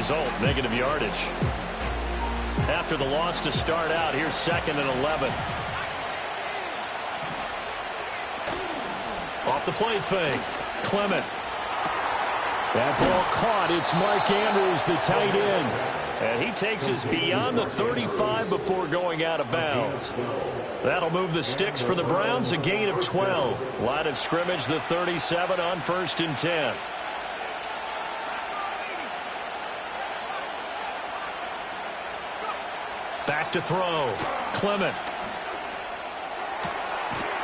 result, negative yardage. After the loss to start out, here's 2nd and 11. Off the play fake. Clement. That ball caught. It's Mark Andrews, the tight end. And he takes us beyond the 35 before going out of bounds. That'll move the sticks for the Browns, a gain of 12. Line of scrimmage, the 37 on 1st and 10. Back to throw. Clement.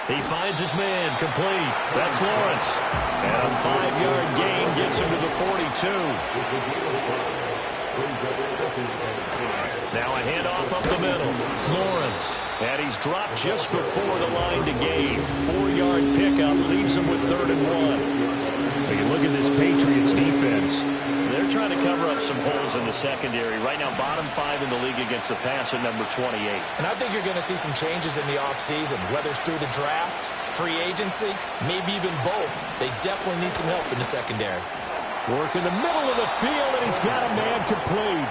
He finds his man, complete. That's Lawrence. And a 5-yard gain gets him to the 42. Now a handoff up the middle. Lawrence. And he's dropped just before the line to gain. 4-yard pickup leaves him with 3rd and 1. When you look at this Patriots defense, they're trying to cover up some holes in the secondary. Right now, bottom 5 in the league against the pass at number 28. And I think you're going to see some changes in the offseason, whether it's through the draft, free agency, maybe even both. They definitely need some help in the secondary. Work in the middle of the field, and he's got a man complete.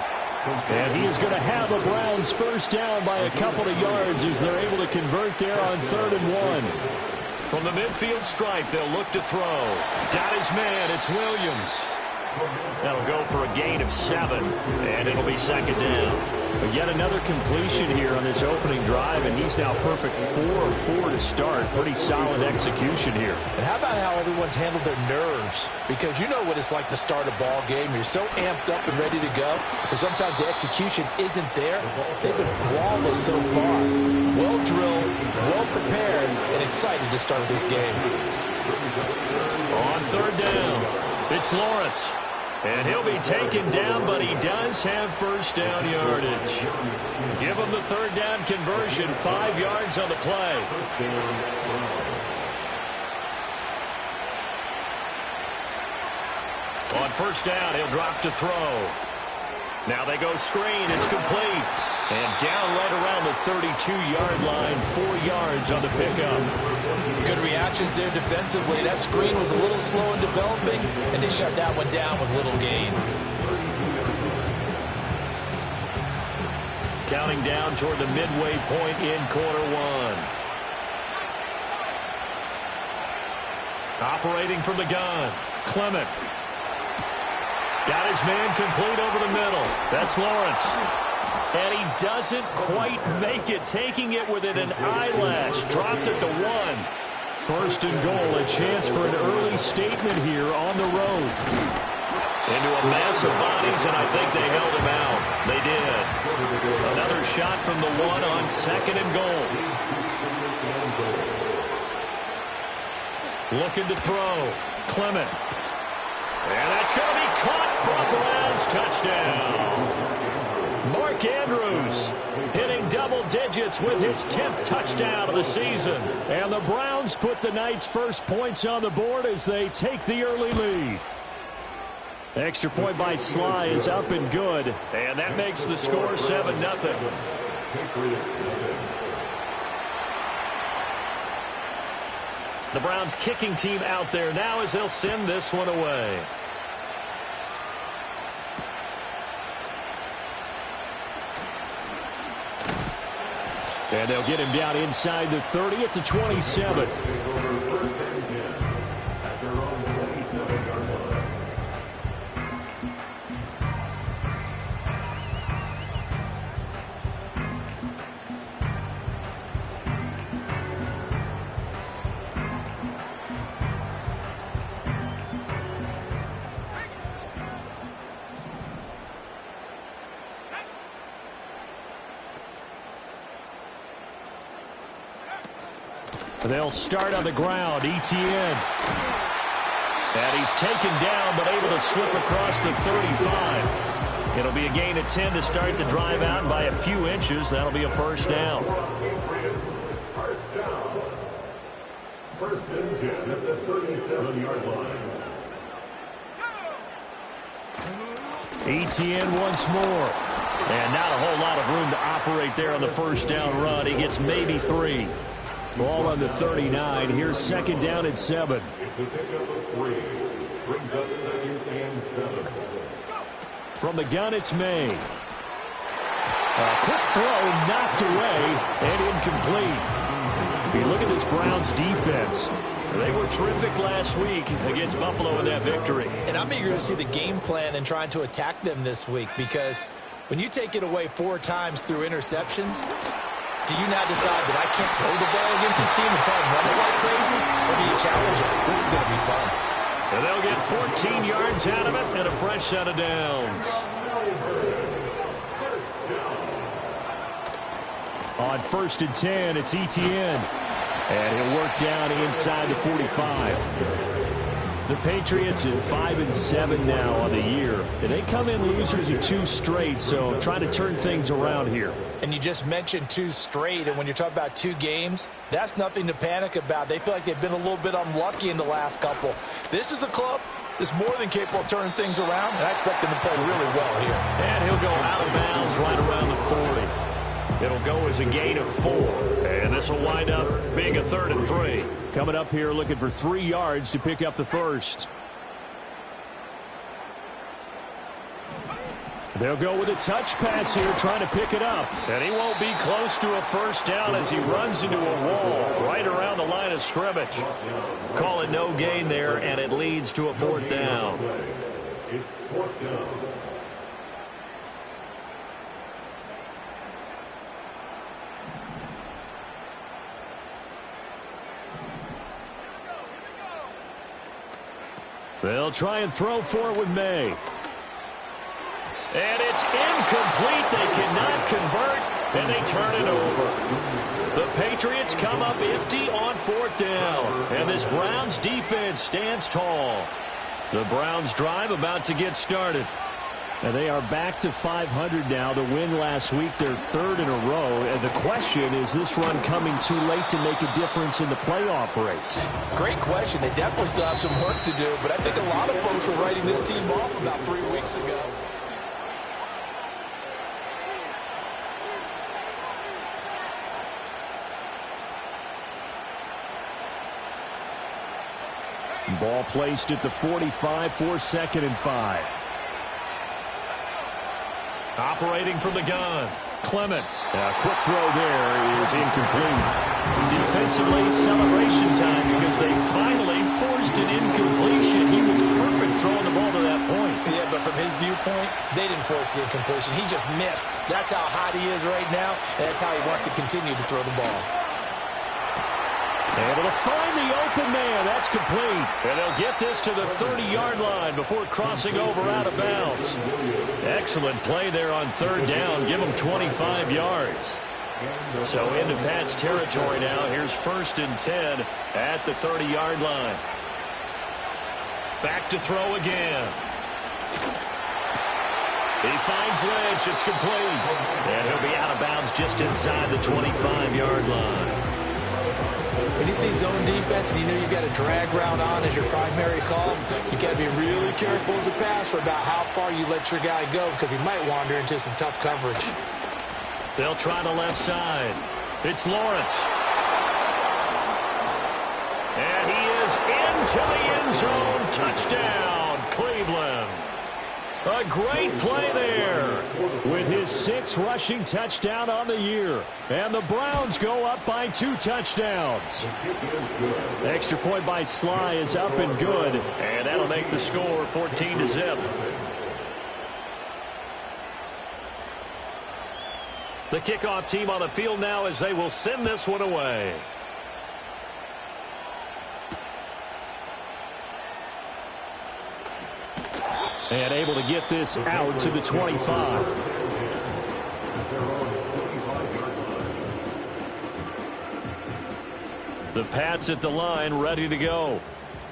And he is going to have the Browns first down by a couple of yards as they're able to convert there on 3rd and 1. From the midfield stripe, they'll look to throw. Got his man. It's Williams. That'll go for a gain of 7, and it'll be 2nd down. But yet another completion here on this opening drive, and he's now perfect 4 of 4 to start. Pretty solid execution here. And how about how everyone's handled their nerves? Because you know what it's like to start a ball game. You're so amped up and ready to go, but sometimes the execution isn't there. They've been flawless so far. Well drilled, well prepared, and excited to start this game. On 3rd down, it's Lawrence. And he'll be taken down, but he does have first down yardage. Give him the 3rd down conversion, 5 yards on the play. On 1st down, he'll drop to throw. Now they go screen, it's complete. And down right around the 32-yard line, 4 yards on the pickup. Good reactions there defensively. That screen was a little slow in developing, and they shut that one down with little gain. Counting down toward the midway point in quarter 1. Operating from the gun, Clement. Got his man complete over the middle. That's Lawrence. And he doesn't quite make it, taking it within an eyelash. Dropped at the 1. 1st and goal, a chance for an early statement here on the road. Into a mass of bodies, and I think they held him out. They did. Another shot from the 1 on 2nd and goal. Looking to throw. Clement. And that's going to be caught for a Browns touchdown. Mark Andrews hitting double digits with his 10th touchdown of the season. And the Browns put the night's first points on the board as they take the early lead. Extra point by Sly is up and good. And that makes the score 7-0. The Browns kicking team out there now as they'll send this one away. And they'll get him down inside the 30 at the 27. They'll start on the ground. Etienne. And he's taken down, but able to slip across the 35. It'll be a gain of 10 to start the drive out by a few inches. That'll be a first down. First and 10 at the 37-yard line. Etienne once more. And not a whole lot of room to operate there on the first down run. He gets maybe 3. Ball on the 39. Here's 2nd down and 7. It's a pickup of 3. Brings up 2nd and 7. From the gun, it's May. A quick throw knocked away and incomplete. You look at this Browns defense. They were terrific last week against Buffalo in that victory. And I'm eager to see the game plan and trying to attack them this week, because when you take it away 4 times through interceptions, do you now decide that I can't throw the ball against this team and try and run it like crazy? Or do you challenge it? This is going to be fun. And they'll get 14 yards out of it and a fresh set of downs. On 1st and 10, it's Etienne. And he'll work down inside the 45. The Patriots at 5-7 now on the year. And they come in losers of 2 straight, so trying to turn things around here. And you just mentioned 2 straight, and when you're talking about 2 games, that's nothing to panic about. They feel like they've been a little bit unlucky in the last couple. This is a club that's more than capable of turning things around, and I expect them to play really well here. And he'll go out of bounds right around the 40. It'll go as a gain of 4. And this will wind up being a 3rd and 3. Coming up here looking for 3 yards to pick up the first. They'll go with a touch pass here, trying to pick it up. And he won't be close to a first down as he runs into a wall right around the line of scrimmage. Call it no gain there, and it leads to a 4th down. It's 4th down. They'll try and throw for it with May. And it's incomplete. They cannot convert, and they turn it over. The Patriots come up empty on 4th down, and this Browns defense stands tall. The Browns drive about to get started. And they are back to 500 now. The win last week, their 3rd in a row. And the question, is this run coming too late to make a difference in the playoff race? Great question. They definitely still have some work to do, but I think a lot of folks were writing this team off about 3 weeks ago. Ball placed at the 45 for 2nd and 5. Operating from the gun, Clement. A quick throw there is incomplete. Defensively, celebration time because they finally forced an incompletion. He was perfect throwing the ball to that point. Yeah, but from his viewpoint, they didn't force the incompletion. He just missed. That's how hot he is right now, and that's how he wants to continue to throw the ball. Able to find the open man. That's complete. And they'll get this to the 30-yard line before crossing over out of bounds. Excellent play there on 3rd down. Give them 25 yards. So into Pat's territory now. Here's 1st and 10 at the 30-yard line. Back to throw again. He finds Lynch. It's complete. And he'll be out of bounds just inside the 25-yard line. When you see zone defense and you know you got a drag route on as your primary call, you got to be really careful as a passer about how far you let your guy go, because he might wander into some tough coverage. They'll try the left side. It's Lawrence. And he is into the end zone. Touchdown, Cleveland. A great play there. With his 6th rushing touchdown on the year. And the Browns go up by 2 touchdowns. Extra point by Sly is up and good. And that'll make the score 14-0. The kickoff team on the field now as they will send this one away. And able to get this out to the 25. The Pats at the line, ready to go.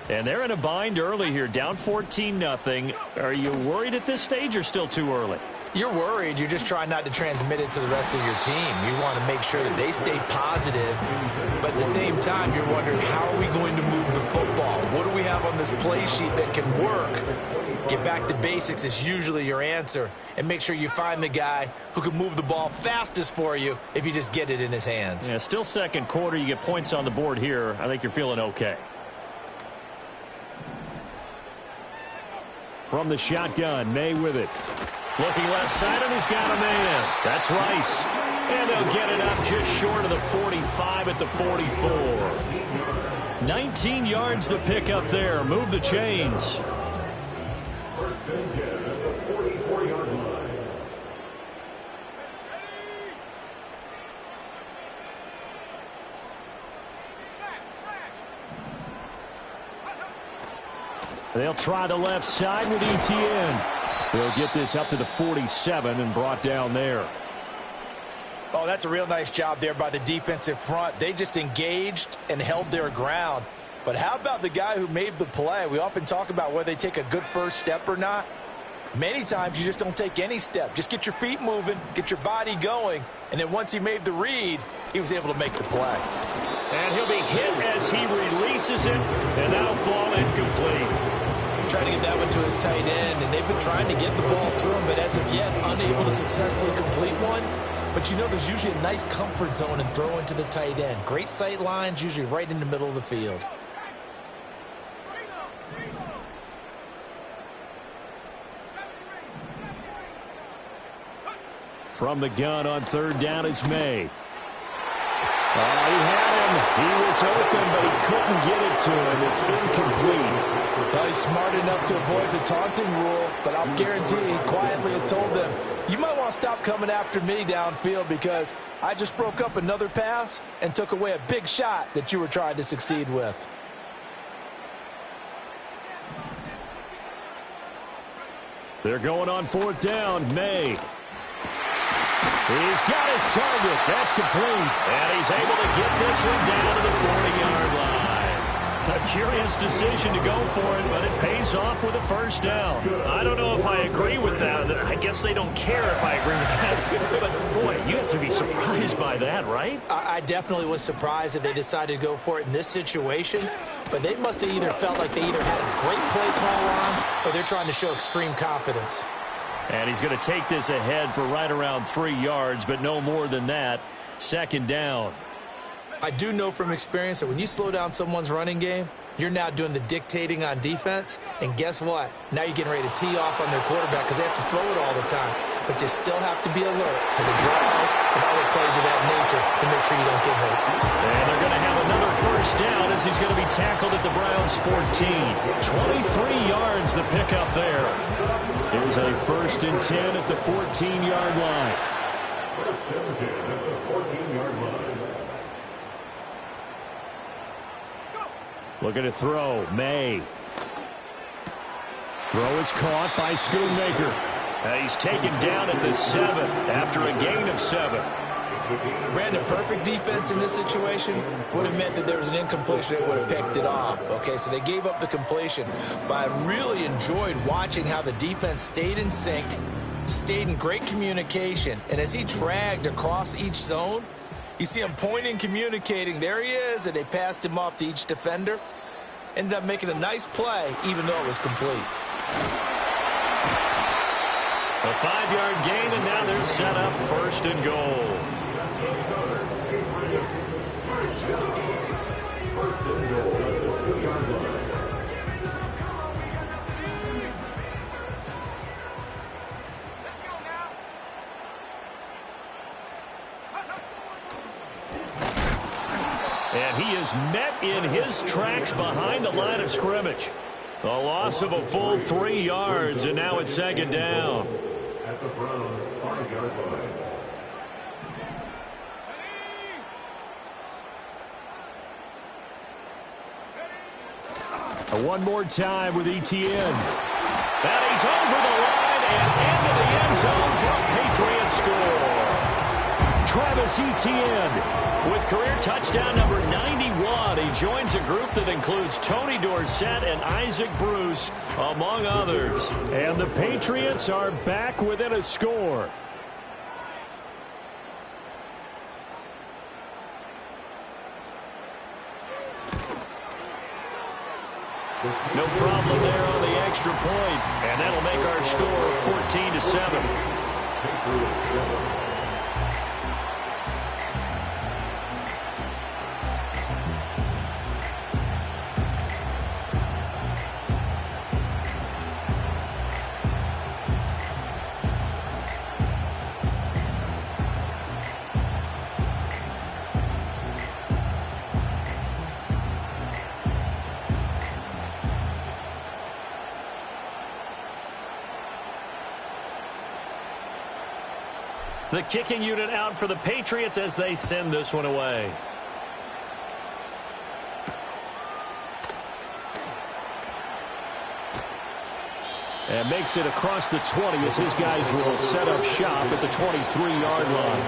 And they're in a bind early here, down 14-0. Are you worried at this stage or still too early? You're worried. You're just trying not to transmit it to the rest of your team. You want to make sure that they stay positive, but at the same time, you're wondering, how are we going to move the football? What do we have on this play sheet that can work? Get back to basics is usually your answer, and make sure you find the guy who can move the ball fastest for you if you just get it in his hands. Yeah, still 2nd quarter. You get points on the board here. I think you're feeling okay. From the shotgun, May with it. Looking left side, and he's got a man. That's Rice. And they'll get it up just short of the 45 at the 44. 19 yards to pick up there. Move the chains. First and 10 at the 44-yard line. They'll try the left side with Etienne. They'll get this up to the 47 and brought down there. Oh, that's a real nice job there by the defensive front. They just engaged and held their ground. But how about the guy who made the play? We often talk about whether they take a good first step or not. Many times you just don't take any step. Just get your feet moving, get your body going, and then once he made the read, he was able to make the play. And he'll be hit as he releases it, and that'll fall incomplete. Trying to get that one to his tight end, and they've been trying to get the ball to him, but as of yet, unable to successfully complete one. But you know there's usually a nice comfort zone in throwing to the tight end. Great sight lines, usually right in the middle of the field. From the gun on third down, it's May. He had him. He was open, but he couldn't get it to him. It's incomplete. Well, he's smart enough to avoid the taunting rule, but I'll guarantee he quietly has told them, you might want to stop coming after me downfield because I just broke up another pass and took away a big shot that you were trying to succeed with. They're going on fourth down. May. He's got his target. That's complete. And he's able to get this one down to the 40-yard line. A curious decision to go for it, but it pays off with a first down. I don't know if I agree with that. I guess they don't care if I agree with that. But, boy, you have to be surprised by that, right? I definitely was surprised that they decided to go for it in this situation, but they must have either felt like they either had a great play call on or they're trying to show extreme confidence. And he's going to take this ahead for right around 3 yards, but no more than that. Second down. I do know from experience that when you slow down someone's running game, you're now doing the dictating on defense. And guess what? Now you're getting ready to tee off on their quarterback because they have to throw it all the time. But you still have to be alert for the draws and other plays of that nature to make sure you don't get hurt. And they're going to have another first down as he's going to be tackled at the Browns' 14. 23 yards to pick up there. Here's a first and 10 at the 14-yard line. First and 10 at the 14-yard line. Looking to throw. May. Throw is caught by Schoonmaker. He's taken down at the 7 after a gain of 7. Brandon, perfect defense in this situation would have meant that there was an incompletion that would have picked it off. Okay, so they gave up the completion. But I really enjoyed watching how the defense stayed in sync, stayed in great communication. And as he dragged across each zone, you see him pointing, communicating. There he is, and they passed him off to each defender. Ended up making a nice play, even though it was complete. A 5-yard gain, and now they're set up first and goal. First and goal at the 2-yard line. And he is met in his tracks behind the line of scrimmage. A loss of a full 3 yards, and now it's second down. At the Browns' 5-yard line. One more time with Etienne. And he's over the line and into the end zone for a Patriot score. Travis Etienne with career touchdown number 91. He joins a group that includes Tony Dorsett and Isaac Bruce, among others. And the Patriots are back within a score. No problem there on the extra point, and that'll make our score 14-7. The kicking unit out for the Patriots as they send this one away. And makes it across the 20 as his guys will set up shop at the 23-yard line.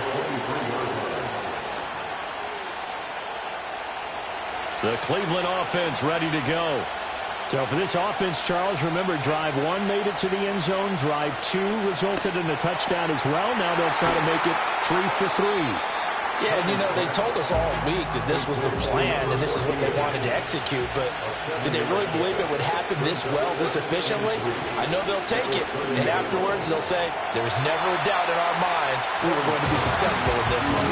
The Cleveland offense ready to go. So for this offense, Charles, remember, drive 1 made it to the end zone. Drive 2 resulted in a touchdown as well. Now they'll try to make it 3 for 3. Yeah, and they told us all week that this was the plan and this is what they wanted to execute, but did they really believe it would happen this well, this efficiently? I know they'll take it, and afterwards they'll say, there was never a doubt in our minds we were going to be successful in this one.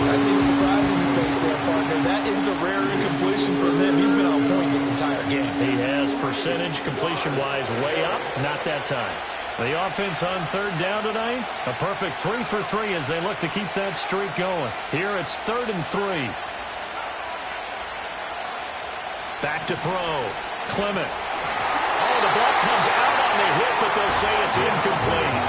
I see the surprise in your face there, partner. That is a rare incompletion from him. He's been on point this entire game. He has percentage completion-wise way up, not that time. The offense on third down tonight, a perfect 3 for 3 as they look to keep that streak going. Here it's 3rd and 3. Back to throw. Clement. Oh, the ball comes out on the hit, but they'll say it's incomplete.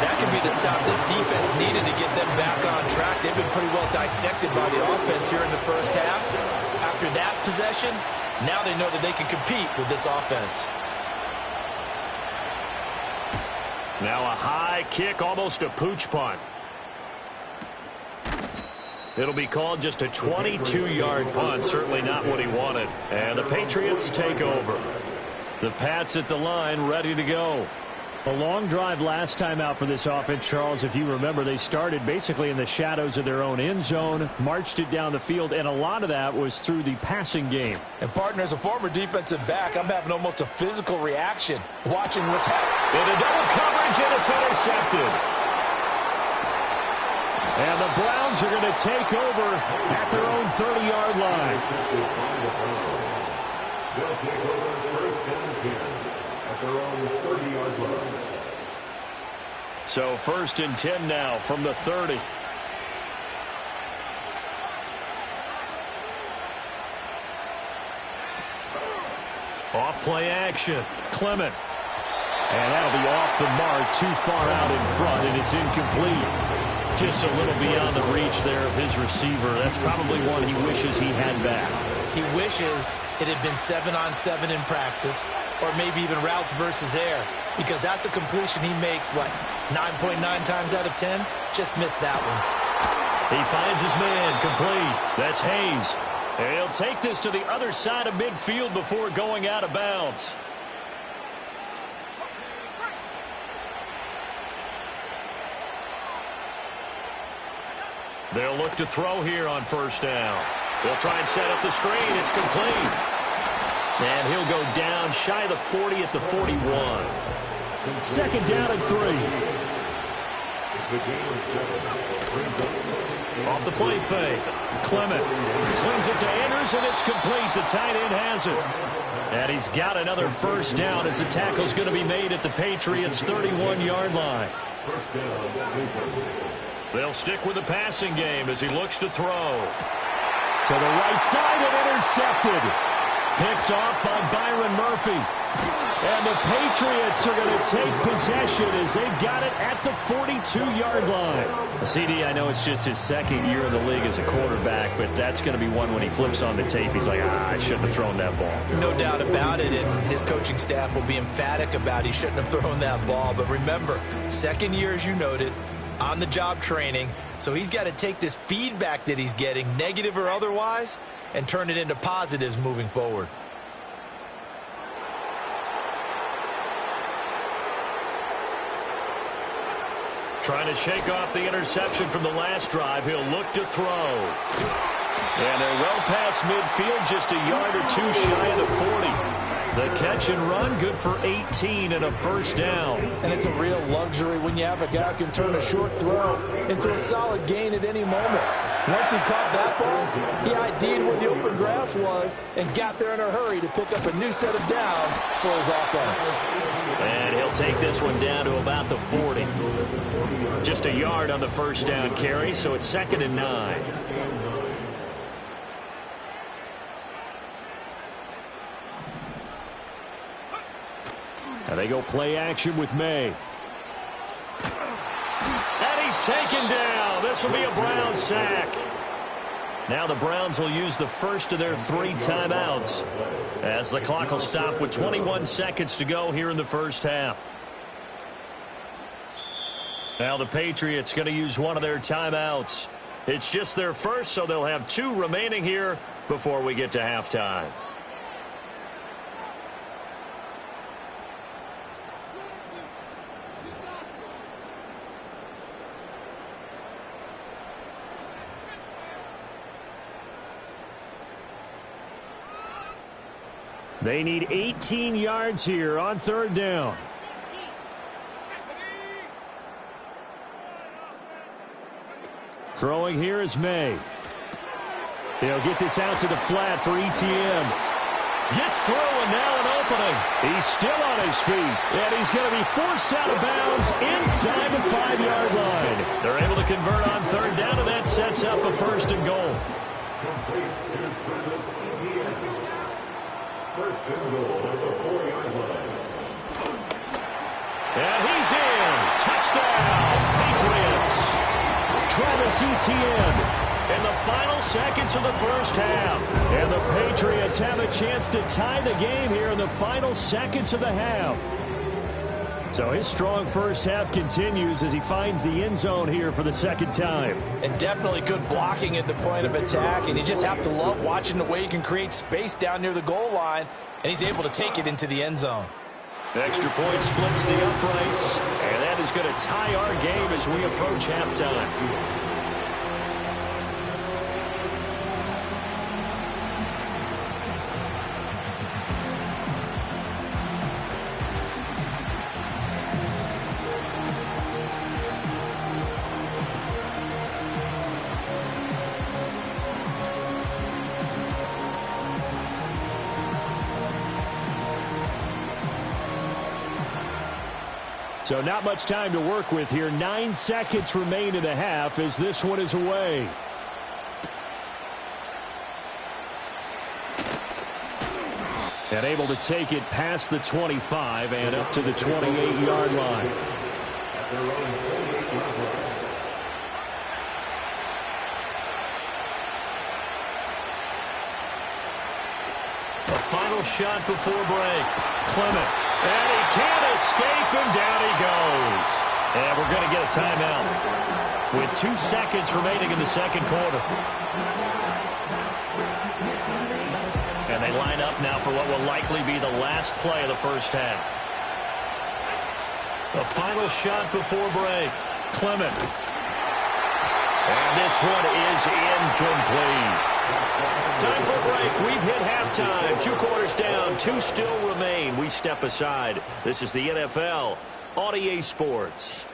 That could be the stop this defense needed to get them back on track. They've been pretty well dissected by the offense here in the first half. After that possession, now they know that they can compete with this offense. Now a high kick, almost a pooch punt. It'll be called just a 22-yard punt, certainly not what he wanted. And the Patriots take over. The Pats at the line, ready to go. A long drive last time out for this offense, Charles. If you remember, they started basically in the shadows of their own end zone, marched it down the field, and a lot of that was through the passing game. And, partner, as a former defensive back, I'm having almost a physical reaction watching what's happening. In a double coverage, and it's intercepted. And the Browns are going to take over at their own 30-yard line. They'll take over 1st and 10 at their own 30-yard line. So 1st and 10 now from the 30. Off play action. Clement. And that'll be off the mark, too far out in front, and it's incomplete. Just a little beyond the reach there of his receiver. That's probably one he wishes he had back. He wishes it had been 7-on-7 in practice, or maybe even routes versus air, because that's a completion he makes, 9.9 times out of 10? Just missed that one. He finds his man, complete. That's Hayes. And he'll take this to the other side of midfield before going out of bounds. They'll look to throw here on 1st down. They'll try and set up the screen. It's complete. And he'll go down shy of the 40 at the 41. 2nd down and 3. Off the play fake. Clement slings it to Andrews, and it's complete. The tight end has it. And he's got another 1st down as the tackle's going to be made at the Patriots' 31-yard line. They'll stick with the passing game as he looks to throw. To the right side and intercepted. Picked off by Byron Murphy. And the Patriots are going to take possession as they've got it at the 42-yard line. CD, I know it's just his 2nd year in the league as a quarterback, but that's going to be one when he flips on the tape. He's like, I shouldn't have thrown that ball. No doubt about it, and his coaching staff will be emphatic about he shouldn't have thrown that ball. But remember, 2nd year, as you noted, on-the-job training, so he's got to take this feedback that he's getting, negative or otherwise, and turn it into positives moving forward. Trying to shake off the interception from the last drive. He'll look to throw. And they're well past midfield, just a yard or two shy of the 40. The catch and run, good for 18 and a 1st down. And it's a real luxury when you have a guy who can turn a short throw into a solid gain at any moment. Once he caught that ball, he ID'd where the open grass was and got there in a hurry to pick up a new set of downs for his offense. And he'll take this one down to about the 40. Just a yard on the 1st down carry, so it's 2nd and 9. And they go play action with May. And he's He's taken down. This will be a Browns sack. Now the Browns will use the first of their 3 timeouts as the clock will stop with 21 seconds to go here in the first half. Now the Patriots going to use one of their timeouts. It's just their first, so they'll have 2 remaining here before we get to halftime. They need 18 yards here on 3rd down. Throwing here is May. They'll get this out to the flat for ETN. Gets through and now an opening. He's still on his feet, and he's going to be forced out of bounds inside the 5-yard line. They're able to convert on 3rd down, and that sets up a 1st and goal. First and goal at the 4-yard line. And he's in. Touchdown, Patriots. Travis Etienne. In the final seconds of the first half. And the Patriots have a chance to tie the game here in the final seconds of the half. So his strong first half continues as he finds the end zone here for the 2nd time. And definitely good blocking at the point of attack. And you just have to love watching the way he can create space down near the goal line. And he's able to take it into the end zone. Extra point splits the uprights. And that is going to tie our game as we approach halftime. So not much time to work with here. 9 seconds remain in the half as this one is away. And able to take it past the 25 and up to the 28-yard line. A final shot before break. Clement. And he can't escape, and down he goes. And we're going to get a timeout with 2 seconds remaining in the 2nd quarter. And they line up now for what will likely be the last play of the first half. The final shot before break. Clement. And this one is incomplete. Time for a break. We've hit halftime. 2 quarters down. 2 still remain. We step aside. This is the NFL on EA Sports.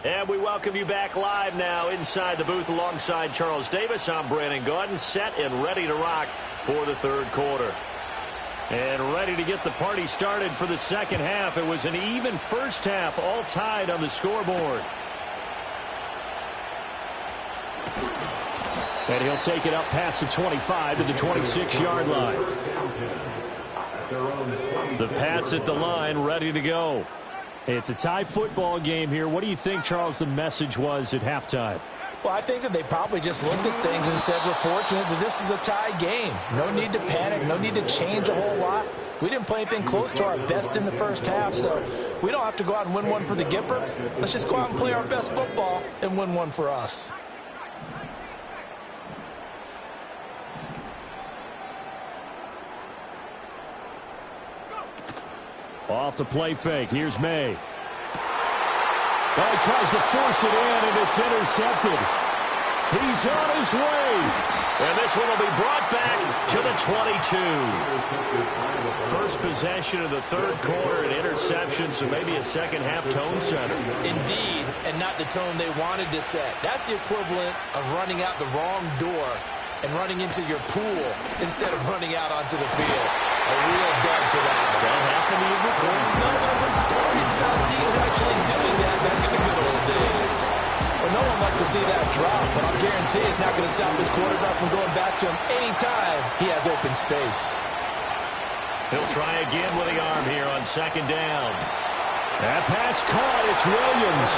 And we welcome you back live now inside the booth alongside Charles Davis. I'm Brandon Gaudin, set and ready to rock for the 3rd quarter. And ready to get the party started for the 2nd half. It was an even first half, all tied on the scoreboard. And he'll take it up past the 25 to the 26-yard line. The Pats at the line, ready to go. It's a tie football game here. What do you think, Charles, the message was at halftime? Well, I think that they probably just looked at things and said, we're fortunate that this is a tie game. No need to panic. No need to change a whole lot. We didn't play anything close to our best in the first half, so we don't have to go out and win one for the Gipper. Let's just go out and play our best football and win one for us. Off the play fake. Here's May. Oh, he tries to force it in, and it's intercepted. He's on his way. And this one will be brought back to the 22. First possession of the 3rd quarter, an interception, so maybe a 2nd half tone setter. Indeed, and not the tone they wanted to set. That's the equivalent of running out the wrong door and running into your pool instead of running out onto the field. A real dud for that. Has that happened to you before? No, there have been stories about teams actually doing that back in the good old days. Well, no one wants to see that drop, but I'll guarantee it's not going to stop his quarterback from going back to him anytime he has open space. He'll try again with the arm here on second down. That pass caught. It's Williams.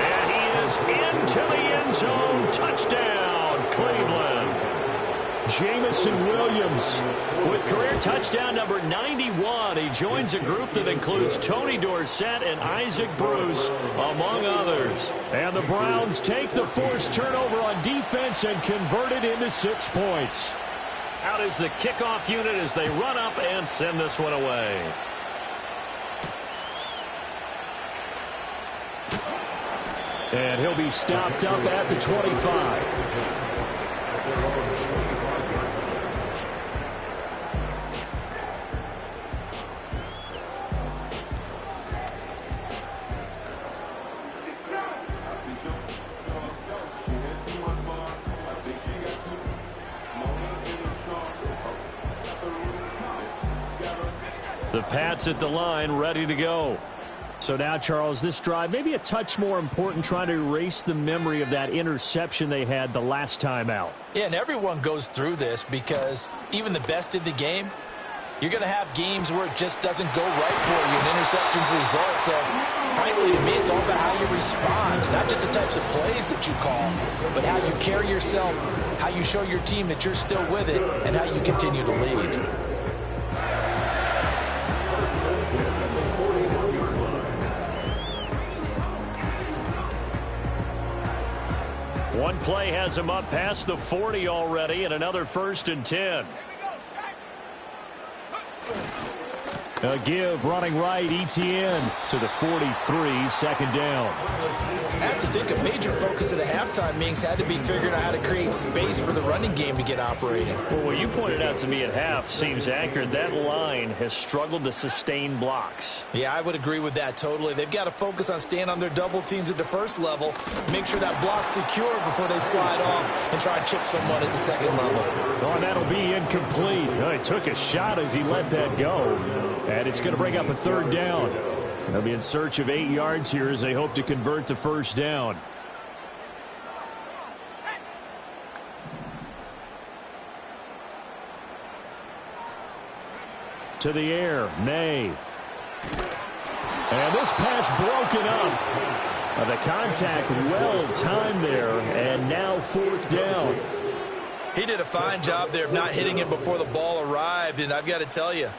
And he is into the end zone. Touchdown, Cleveland. Jamison Williams with career touchdown number 91. He joins a group that includes Tony Dorsett and Isaac Bruce, among others. And the Browns take the forced turnover on defense and convert it into 6 points. Out is the kickoff unit as they run up and send this one away. And he'll be stopped up at the 25. The Pats at the line, ready to go. So now, Charles, this drive maybe a touch more important, trying to erase the memory of that interception they had the last time out. Yeah, and everyone goes through this because even the best in the game, you're going to have games where it just doesn't go right for you, and interceptions result. So, frankly, to me, it's all about how you respond, not just the types of plays that you call, but how you carry yourself, how you show your team that you're still with it, and how you continue to lead. One play has him up past the 40 already, and another 1st and 10. A give running right, ETN to the 43, second down. I have to think a major focus of the halftime meetings had to be figuring out how to create space for the running game to get operating. Well, what you pointed out to me at half seems accurate. That line has struggled to sustain blocks. Yeah, I would agree with that totally. They've got to focus on staying on their double teams at the first level, make sure that block's secure before they slide off and try and chip someone at the second level. Oh, and that'll be incomplete. Oh, he took a shot as he let that go. And it's going to bring up a 3rd down. They'll be in search of 8 yards here as they hope to convert the 1st down. To the air, May. And this pass broken up. The contact well timed there, and now 4th down. He did a fine job there of not hitting it before the ball arrived, and I've got to tell you,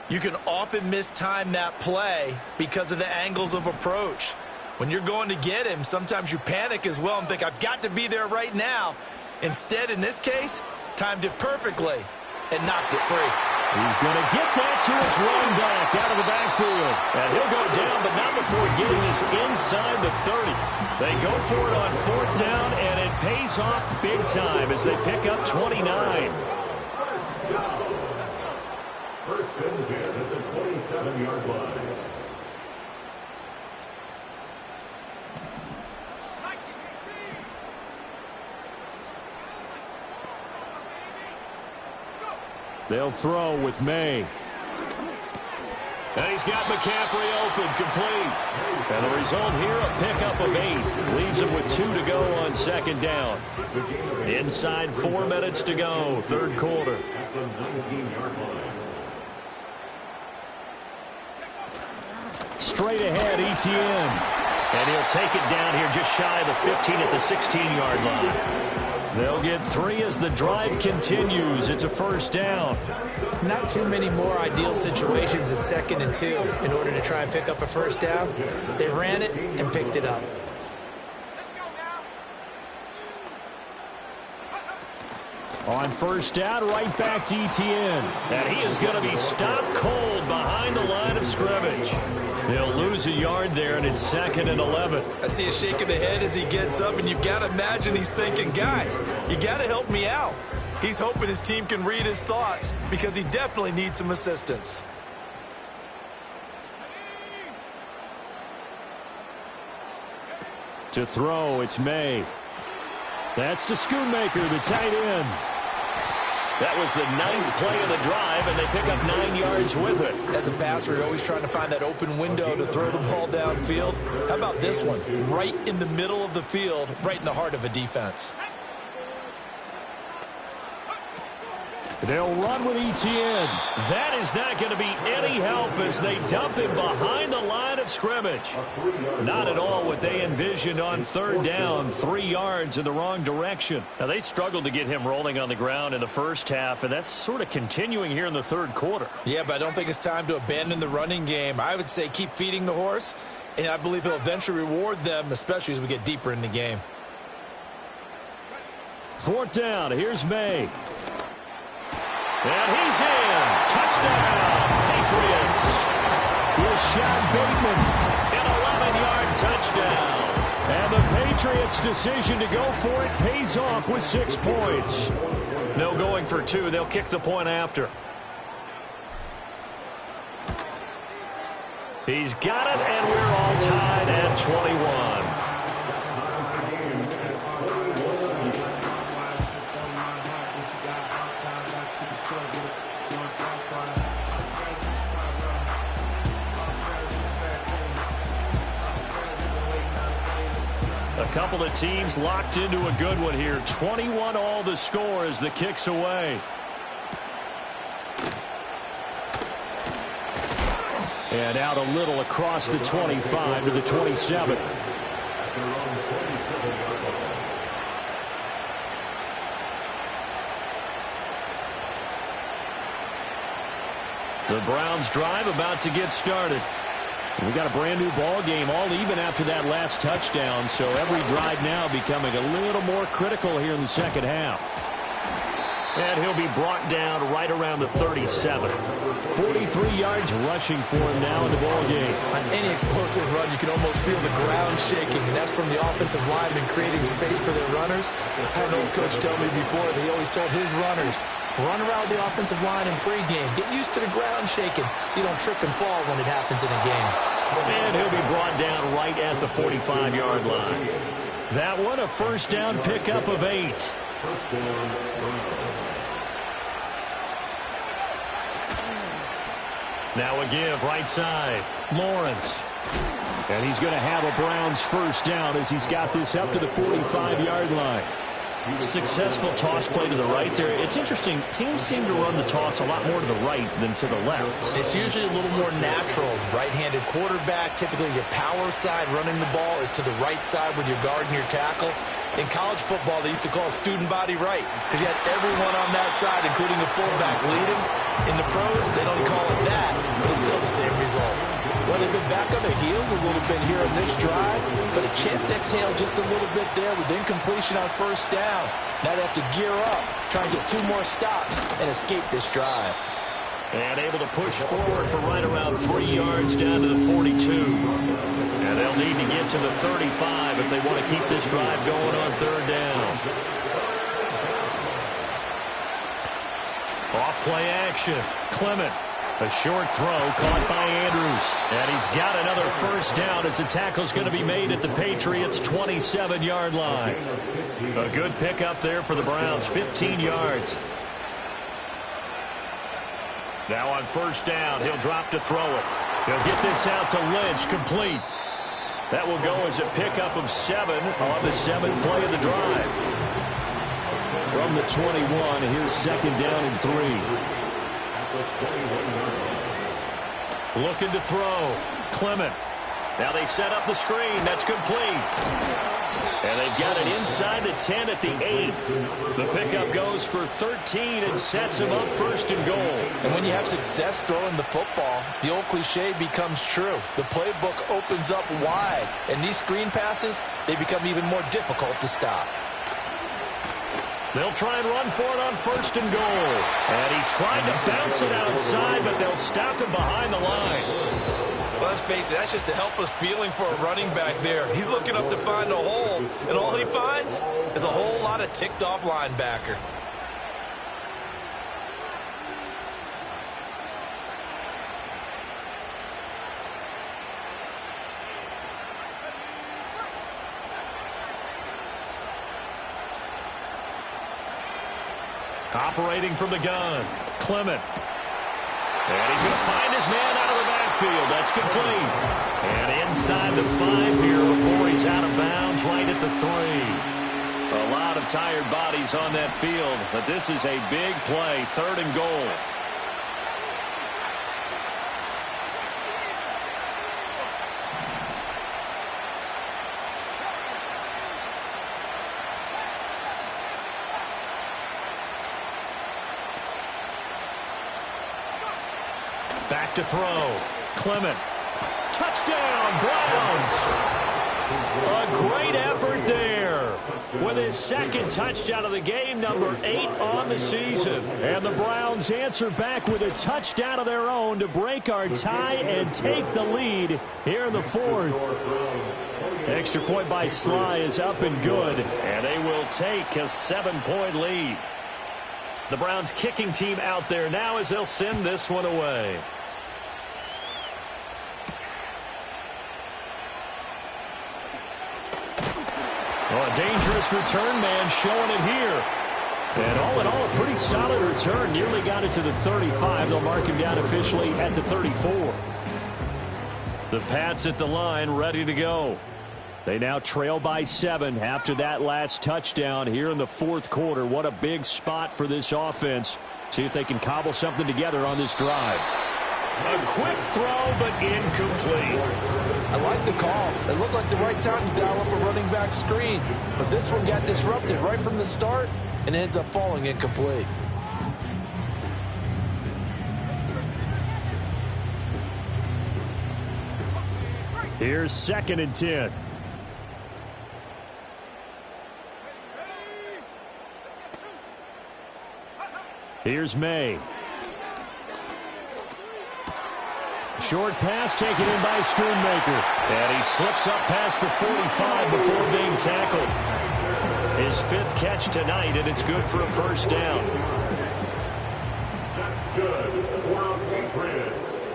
you can often mistime that play because of the angles of approach. When you're going to get him, sometimes you panic as well and think, I've got to be there right now. Instead, in this case, timed it perfectly and knocked it free. He's going to get that to his running back out of the backfield. And he'll go down, but not before getting this inside the 30. They go for it on 4th down, and it pays off big time as they pick up 29. 1st and 10 at the 27-yard line. They'll throw with May. And he's got McCaffrey open, complete. And the result here, a pickup of 8. Leaves him with 2 to go on 2nd down. Inside 4 minutes to go, 3rd quarter. At the 19-yard line. Straight ahead, ETN. And he'll take it down here just shy of the 15 at the 16-yard line. They'll get 3 as the drive continues. It's a 1st down. Not too many more ideal situations at 2nd and 2 in order to try and pick up a 1st down. They ran it and picked it up. On 1st down, right back to ETN. And he is going to be stopped cold behind the line of scrimmage. They'll lose a yard there, and it's 2nd and 11. I see a shake of the head as he gets up, and you've got to imagine he's thinking, guys, you got to help me out. He's hoping his team can read his thoughts because he definitely needs some assistance. To throw, it's May. That's to Schoonmaker, the tight end. That was the 9th play of the drive, and they pick up 9 yards with it. As a passer, you're always trying to find that open window to throw the ball downfield. How about this one? Right in the middle of the field, right in the heart of a defense. They'll run with Etienne. That is not going to be any help as they dump him behind the line of scrimmage. Not at all what they envisioned on 3rd down, 3 yards in the wrong direction. Now, they struggled to get him rolling on the ground in the first half, and that's sort of continuing here in the 3rd quarter. Yeah, but I don't think it's time to abandon the running game. I would say keep feeding the horse, and I believe he'll eventually reward them, especially as we get deeper in the game. 4th down, here's May. And he's in. Touchdown, Patriots. Rashad Bateman, an 11-yard touchdown. And the Patriots' decision to go for it pays off with 6 points. No going for 2. They'll kick the point after. He's got it, and we're all tied at 21. A couple of teams locked into a good one here. 21 all the score as the kick's away. And out a little across the 25 to the 27. The Browns drive about to get started. We got a brand new ball game, all even after that last touchdown, so every drive now becoming a little more critical here in the second half. And he'll be brought down right around the 37. 43 yards rushing for him now in the ball game. On any explosive run, you can almost feel the ground shaking, and that's from the offensive linemen creating space for their runners. I had an old coach tell me before that he always told his runners, run around the offensive line in pregame. Get used to the ground shaking so you don't trip and fall when it happens in a game. And he'll be brought down right at the 45-yard line. That one, a first down pickup of 8. Now a give right side. Lawrence. And he's going to have a Browns first down as he's got this up to the 45-yard line. Successful toss play to the right there. It's interesting. Teams seem to run the toss a lot more to the right than to the left. It's usually a little more natural. Right-handed quarterback, typically your power side running the ball is to the right side with your guard and your tackle. In college football, they used to call student body right because you had everyone on that side, including the fullback, leading. In the pros, they don't call it that, but it's still the same result. Well, they've been back on their heels a little bit here in this drive, but a chance to exhale just a little bit there with incompletion on first down. Now they have to gear up, try and get 2 more stops and escape this drive. And able to push forward for right around 3 yards down to the 42. And they'll need to get to the 35 if they want to keep this drive going on 3rd down. Off play action. Clement. A short throw caught by Andrews. And he's got another first down as the tackle's going to be made at the Patriots' 27-yard line. A good pickup there for the Browns, 15 yards. Now on first down, he'll drop to throw it. He'll get this out to Lynch, complete. That will go as a pickup of 7 on the 7th play of the drive. From the 21, here's 2nd down and 3. Looking to throw. Clement. Now they set up the screen. That's complete. And they've got it inside the 10 at the 8. The pickup goes for 13 and sets him up 1st and goal. And when you have success throwing the football, the old cliche becomes true. The playbook opens up wide. And these screen passes, they become even more difficult to stop. They'll try and run for it on 1st and goal. And he tried to bounce it outside, but they'll stop him behind the line. Well, let's face it, that's just a helpless feeling for a running back there. He's looking up to find a hole, and all he finds is a whole lot of ticked-off linebacker. Operating from the gun, Clement. And he's going to find his man out of the backfield. That's complete. And inside the 5 here before he's out of bounds, right at the 3. A lot of tired bodies on that field, but this is a big play, 3rd and goal. Back to throw. Clement. Touchdown, Browns. A great effort there. With his 2nd touchdown of the game, number 8 on the season. And the Browns answer back with a touchdown of their own to break our tie and take the lead here in the 4th. Extra point by Sly is up and good. And they will take a 7-point lead. The Browns kicking team out there now as they'll send this one away. Oh, a dangerous return man showing it here. And all in all, a pretty solid return. Nearly got it to the 35. They'll mark him down officially at the 34. The Pats at the line, ready to go. They now trail by 7 after that last touchdown here in the 4th quarter. What a big spot for this offense. See if they can cobble something together on this drive. A quick throw, but incomplete. I like the call. It looked like the right time to dial up a running back screen. But this one got disrupted right from the start and ends up falling incomplete. Here's 2nd and 10. Here's May. Short pass taken in by Schoonmaker. And he slips up past the 45 before being tackled. His 5th catch tonight, and it's good for a 1st down. That's good for Patriots.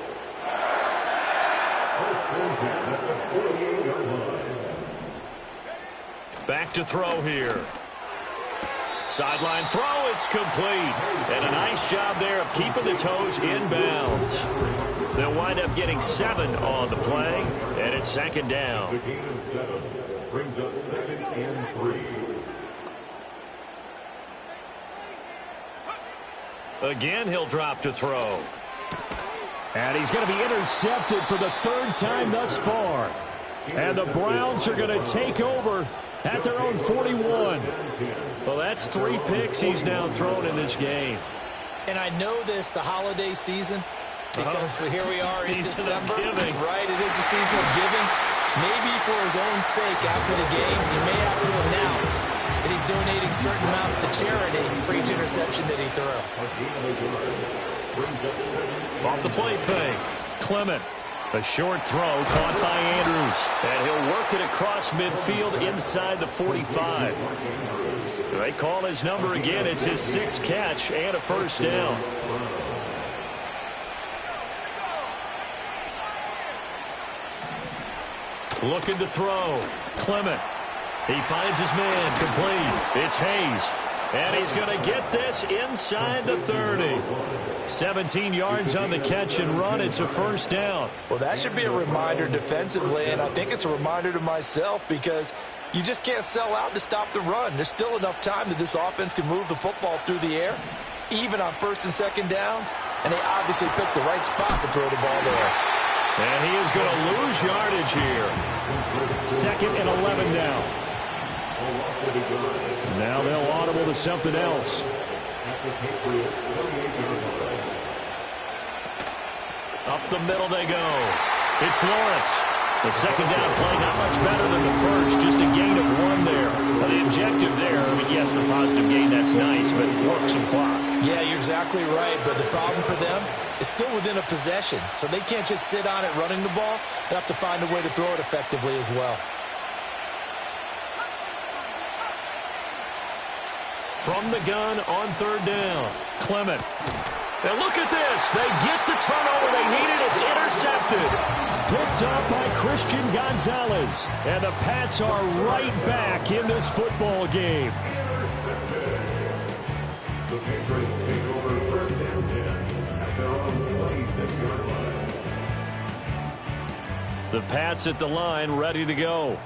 First and 10 at the 48-yard line. Back to throw here. Sideline throw, it's complete. And a nice job there of keeping the toes in bounds. They'll wind up getting 7 on the play, and it's 2nd down. The gain of 7 brings up 2nd and 3. Again, he'll drop to throw. And he's going to be intercepted for the 3rd time thus far. And the Browns are going to take over at their own 41. Well, that's 3 picks he's now thrown in this game. And I know this, the holiday season, because here we are in December. Right, it is the season of giving. Maybe for his own sake after the game, he may have to announce that he's donating certain amounts to charity for each interception that he threw. Off the play fake. Clement. A short throw caught by Andrews. And he'll work it across midfield inside the 45. They call his number again. It's his 6th catch and a 1st down. Looking to throw. Clement. He finds his man. Complete. It's Hayes. And he's going to get this inside the 30. 17 yards on the catch and run. It's a 1st down. Well, that should be a reminder defensively, and I think it's a reminder to myself because you just can't sell out to stop the run. There's still enough time that this offense can move the football through the air, even on 1st and 2nd downs, and they obviously picked the right spot to throw the ball there. And he is going to lose yardage here. 2nd and 11 now. Now they'll audible to something else. Up the middle they go. It's Lawrence. The 2nd down play not much better than the 1st. Just a gain of 1 there. Now the objective there, I mean, yes, the positive gain, that's nice, but work some clock. Yeah, you're exactly right. But the problem for them is still within a possession. So they can't just sit on it running the ball. They have to find a way to throw it effectively as well. From the gun on 3rd down. Clement. And look at this. They get the turnover they needed. It's intercepted. Picked up by Christian Gonzalez. And the Pats are right back in this football game. The The Patriots take over first and 10 at their own 26-yard line. The Pats at the line, ready to go.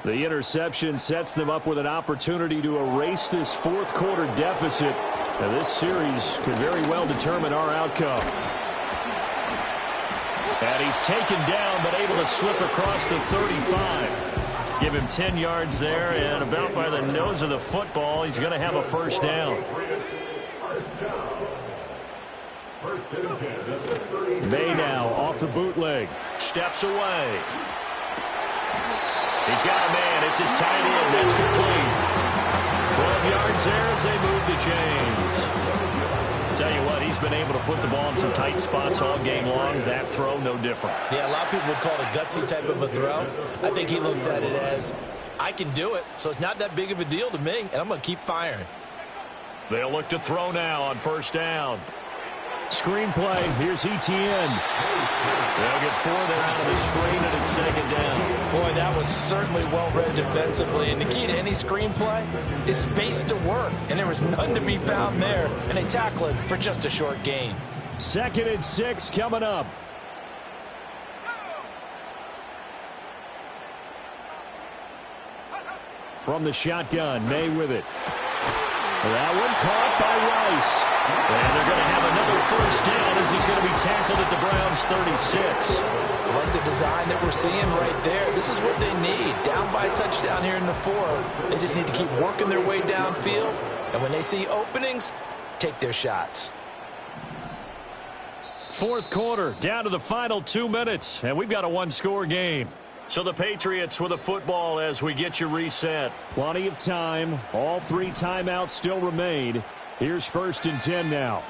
The interception sets them up with an opportunity to erase this fourth quarter deficit. And this series could very well determine our outcome. And he's taken down, but able to slip across the 35. Give him 10 yards there, and about by the nose of the football, he's going to have a first down. May now off the bootleg. Steps away. He's got a man. It's his tight end. That's complete. 12 yards there as they move the chains. Tell you what, he's been able to put the ball in some tight spots all game long. That throw, no different. Yeah, a lot of people would call it a gutsy type of a throw. I think he looks at it as, I can do it, so it's not that big of a deal to me, and I'm going to keep firing. They'll look to throw now on first down. Screenplay. Here's Etienne. They'll get 4 there out of the screen, and it's second down. Boy, that was certainly well-read defensively. And the key to any screenplay is space to work. And there was none to be found there. And they tackle it for just a short gain. 2nd and 6 coming up. From the shotgun, May with it. That one caught by Rice. And they're going to have another first down as he's going to be tackled at the Browns' 36. I like the design that we're seeing right there. This is what they need. Down by a touchdown here in the 4th. They just need to keep working their way downfield. And when they see openings, take their shots. Fourth quarter, down to the final 2 minutes. And we've got a one-score game. So the Patriots with the football as we get you reset. Plenty of time. All 3 timeouts still remain. Here's 1st and 10 now.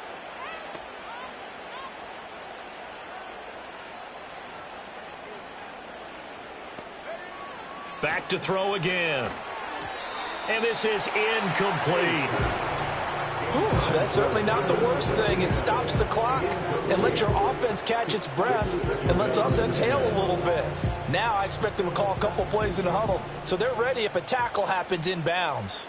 Back to throw again. And this is incomplete. Whew, that's certainly not the worst thing. It stops the clock and lets your offense catch its breath and lets us exhale a little bit. Now I expect them to call a couple plays in the huddle so they're ready if a tackle happens inbounds.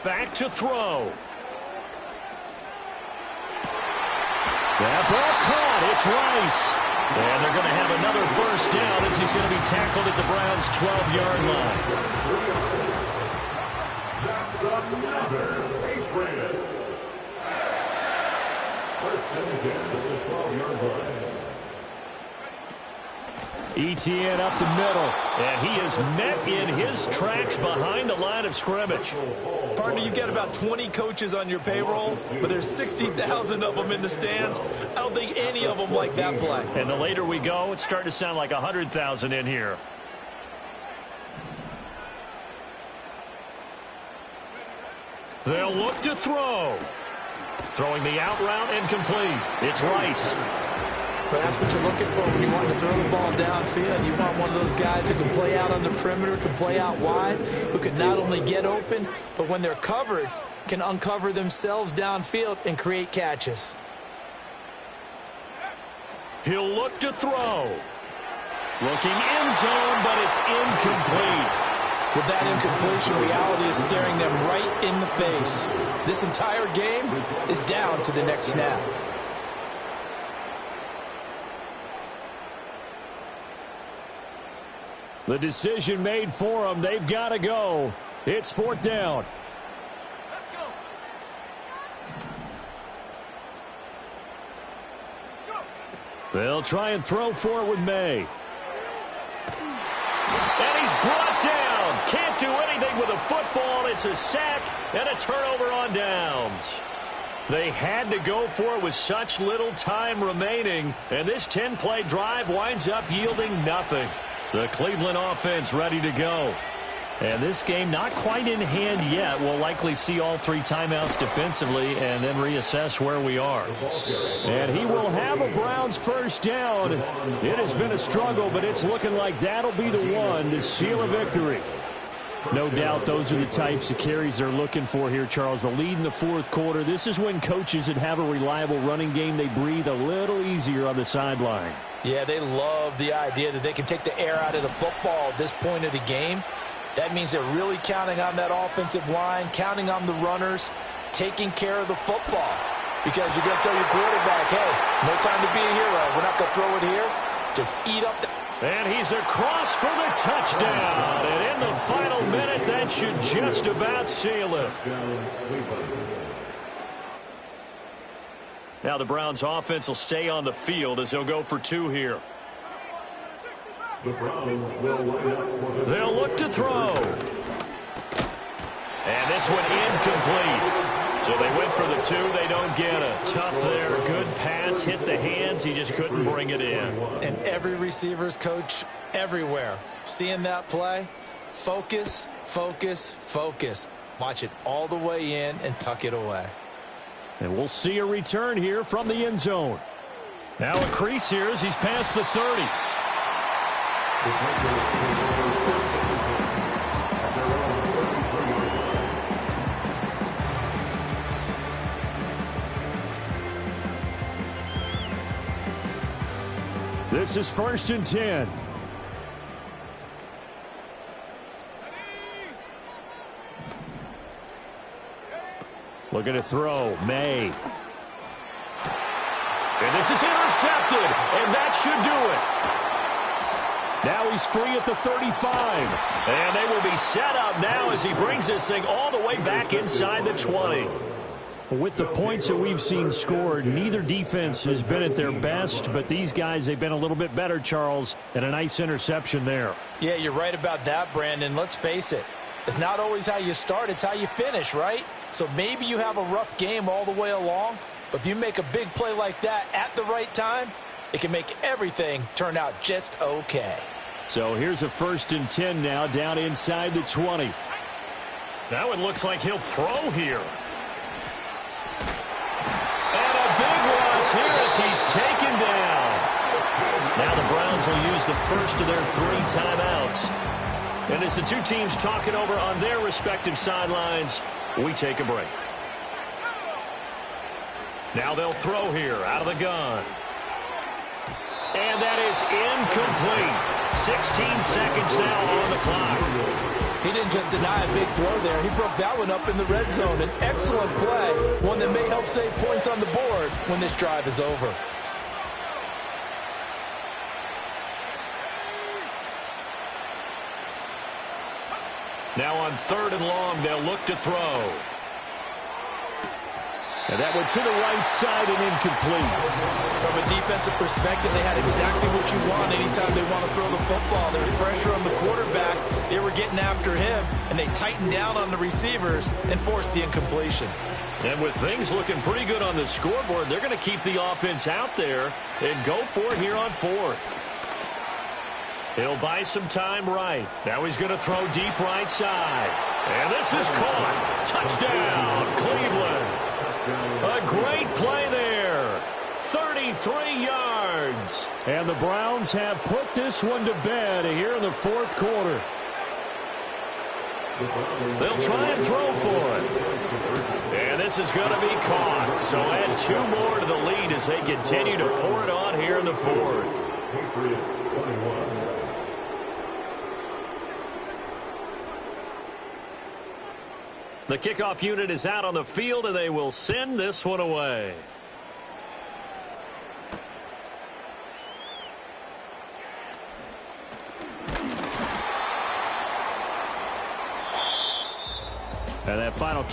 Back to throw. That ball caught. It's Rice. And they're going to have another first down as he's going to be tackled at the Browns' 12-yard line. That's another Patriots. First and 10 at the 12-yard line. Etienne up the middle, and he is met in his tracks behind the line of scrimmage. Partner, you've got about 20 coaches on your payroll, but there's 60,000 of them in the stands. I don't think any of them like that play. And the later we go, it's starting to sound like 100,000 in here. They'll look to throw. Throwing the out route and complete. It's Rice. But that's what you're looking for when you want to throw the ball downfield. You want one of those guys who can play out on the perimeter, can play out wide, who can not only get open, but when they're covered, can uncover themselves downfield and create catches. He'll look to throw. Looking end zone, but it's incomplete. With that incompletion, reality is staring them right in the face. This entire game is down to the next snap. The decision made for them. They've got to go. It's 4th down. They'll try and throw for it with May. And he's brought down. Can't do anything with a football. It's a sack and a turnover on downs. They had to go for it with such little time remaining. And this 10-play drive winds up yielding nothing. The Cleveland offense ready to go. And this game not quite in hand yet. We'll likely see all 3 timeouts defensively and then reassess where we are. And he will have a Browns first down. It has been a struggle, but it's looking like that'll be the one to seal a victory. No doubt those are the types of carries they're looking for here, Charles. The lead in the 4th quarter. This is when coaches that have a reliable running game, they breathe a little easier on the sideline. Yeah, they love the idea that they can take the air out of the football at this point of the game. That means they're really counting on that offensive line, counting on the runners, taking care of the football. Because you're going to tell your quarterback, hey, no time to be a hero. We're not going to throw it here. Just eat up the... And he's across for the touchdown. And in the final minute, that should just about seal it. Now the Browns offense will stay on the field as they'll go for 2 here. They'll look to throw. And this one incomplete. So they went for the 2. They don't get it. Tough there. Good pass. Hit the hands. He just couldn't bring it in. And every receiver's coach everywhere. Seeing that play, focus, focus, focus. Watch it all the way in and tuck it away. And we'll see a return here from the end zone. Now a crease here as he's past the 30. This is 1st and 10. Looking to throw. May. And this is intercepted. And that should do it. Now he's free at the 35. And they will be set up now as he brings this thing all the way back inside the 20. With the points that we've seen scored, neither defense has been at their best, but these guys, they've been a little bit better, Charles, and a nice interception there. Yeah, you're right about that, Brandon. Let's face it. It's not always how you start, it's how you finish, right? So maybe you have a rough game all the way along, but if you make a big play like that at the right time, it can make everything turn out just okay. So here's a 1st and 10 now, down inside the 20. Now it looks like he'll throw here. Here as he's taken down. Now the Browns will use the first of their 3 timeouts. And as the 2 teams talking over on their respective sidelines, we take a break. Now they'll throw here out of the gun. And that is incomplete. 16 seconds now on the clock. He didn't just deny a big throw there. He broke that one up in the red zone. An excellent play, one that may help save points on the board when this drive is over. Now on 3rd and long, they'll look to throw. And that went to the right side and incomplete. From a defensive perspective, they had exactly what you want anytime they want to throw the football. There's pressure on the quarterback. They were getting after him, and they tightened down on the receivers and forced the incompletion. And with things looking pretty good on the scoreboard, they're going to keep the offense out there and go for it here on 4th. He'll buy some time right. Now he's going to throw deep right side. And this is caught. Touchdown, Cleveland. A great play there. 33 yards. And the Browns have put this one to bed here in the 4th quarter. They'll try and throw for it. And this is going to be caught. So add 2 more to the lead as they continue to pour it on here in the 4th. The kickoff unit is out on the field, and they will send this one away. And that final kick.